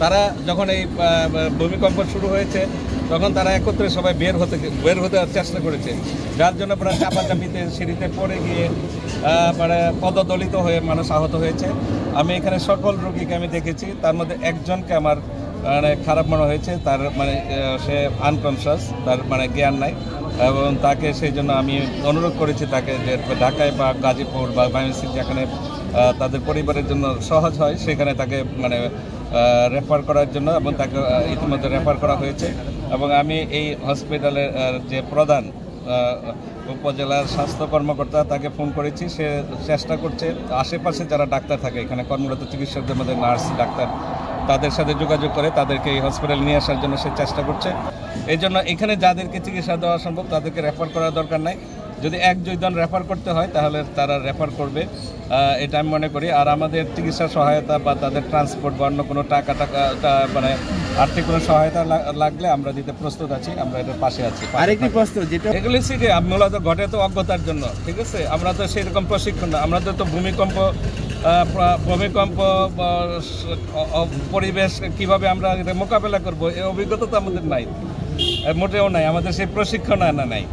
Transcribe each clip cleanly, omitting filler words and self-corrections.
তারা যখন এই ভূমিকম্প শুরু হয়েছে তখন তারা একত্রে সবাই বের হতে চেষ্টা করেছে, যার জন্য প্রায় চাপাচাপিতে সিঁড়িতে পড়ে গিয়ে মানে পদদলিত হয়ে মানুষ আহত হয়েছে। আমি এখানে সকল রোগীকে আমি দেখেছি, তার মধ্যে একজনকে আমার মানে খারাপ মনে হয়েছে, তার মানে সে আনকনশাস, তার মানে জ্ঞান নাই, এবং তাকে সেই জন্য আমি অনুরোধ করেছি তাকে যে ঢাকায় বা গাজীপুর বা ময়মনসিংহ যেখানে তাদের পরিবারের জন্য সহজ হয় সেখানে তাকে মানে রেফার করার জন্য, এবং তাকে ইতিমধ্যে রেফার করা হয়েছে। এবং আমি এই হসপিটালের যে প্রধান উপজেলার স্বাস্থ্য কর্মকর্তা তাকে ফোন করেছি, সে চেষ্টা করছে আশেপাশে যারা ডাক্তার থাকে এখানে কর্মরত চিকিৎসকদের মধ্যে নার্স ডাক্তার তাদের সাথে যোগাযোগ করে তাদেরকে এই হসপিটালে নিয়ে আসার জন্য সে চেষ্টা করছে। এই জন্য এখানে যাদেরকে চিকিৎসা দেওয়া সম্ভব তাদেরকে রেফার করার দরকার নাই, যদি 1-2 জন রেফার করতে হয় তাহলে তারা রেফার করবে, এটা আমি মনে করি। আর আমাদের চিকিৎসা সহায়তা বা তাদের ট্রান্সপোর্ট বা অন্য কোনো টাকা মানে আর্থিক কোনো সহায়তা লাগলে আমরা দিতে প্রস্তুত আছি, আমরা এটার পাশে আছি। আরেকটি প্রশ্ন, যেটা এগুলি সিটে মূলত ঘটে তো অজ্ঞতার জন্য, ঠিক আছে, আমরা তো সেরকম প্রশিক্ষণ না, আমরা তো ভূমিকম্প পরিবেশ কিভাবে আমরা এটা মোকাবেলা করবো এই অভিজ্ঞতা তো আমাদের নাই, মোটেও নাই, আমাদের সেই প্রশিক্ষণ আনা নাই।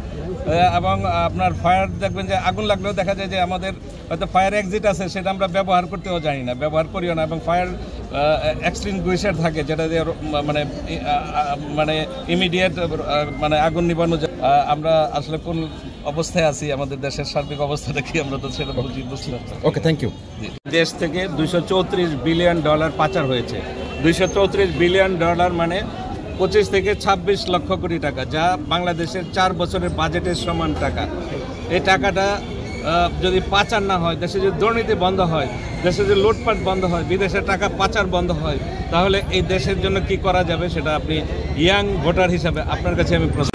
এবং আপনার ফায়ার দেখবেন যে আগুন লাগলেও দেখা যায় যে আমাদের হয়তো ফায়ার এক্সিট আছে, সেটা আমরা ব্যবহার করতেও জানি না, ব্যবহার করিও না, এবং ফায়ার এক্সটিংগুইশার থাকে যেটা দিয়ে মানে মানে ইমিডিয়েট মানে আগুন নিবানো যায়। আমরা আসলে কোন অবস্থায় আছি, আমাদের দেশের সার্বিক অবস্থাটা কি আমরা তো সেটা বুঝলাম। ওকে, থ্যাংক ইউ। দেশ থেকে $234 বিলিয়ন পাচার হয়েছে। $234 বিলিয়ন মানে 25 থেকে 26 লক্ষ কোটি টাকা, যা বাংলাদেশের 4 বছরের বাজেটের সমান টাকা। এই টাকাটা যদি পাচার না হয়, দেশে যদি দুর্নীতি বন্ধ হয়, দেশে যদি লুটপাট বন্ধ হয়, বিদেশের টাকা পাচার বন্ধ হয়, তাহলে এই দেশের জন্য কি করা যাবে সেটা আপনি ইয়াং ভোটার হিসাবে আপনার কাছে আমি প্রশ্ন